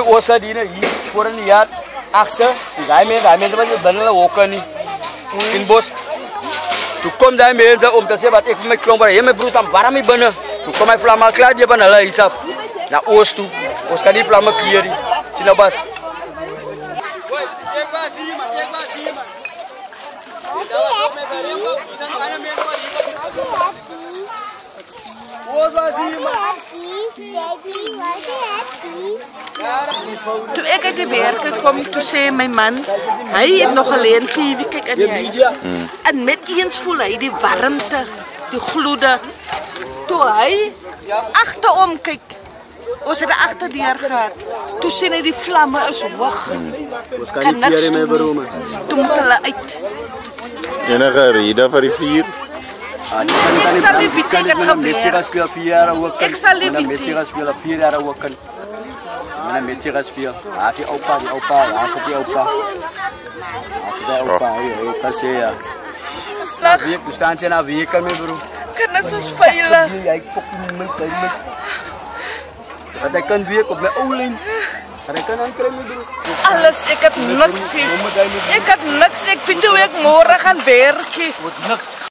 de osa die hier voor in die jaar achter. Die mensen wat je binnen woken niet in bos. Toen komt die mensen om te zeggen wat ik met klomp waar je met broers aan warm binnen. Toen kom ik vlammen klaar die van hulle isaf naar oost toe. Ons kan die vlammen clearen. Zie nou bas. Toen ik uit de werken kwam, toen zei mijn man, hij heeft nog alleen TV kijk in huis. En met eens voel hij die warmte, die gloede. Toen hij achterom kijkt, als hij er achterdeur gaat, toen zien hij die vlammen is hoog. Kan niks doen. Toen moet hij uit. Enige reden voor die vier? Ik zal niet weten wat gebeurt. Ik zal niet weten. Mana meci gaspia, asi opa, asi opa, kasi ya. Wie bestaan zijn na wie kan me bro? Karena is veilig. Ik fucking met. Dat ik kan wie op mijn oorlijn. Dat kan aan krijgen bro. Alles, ik heb niks. Ik heb niks. Ik vind hoe ik morgen gaan werken. Wat niks.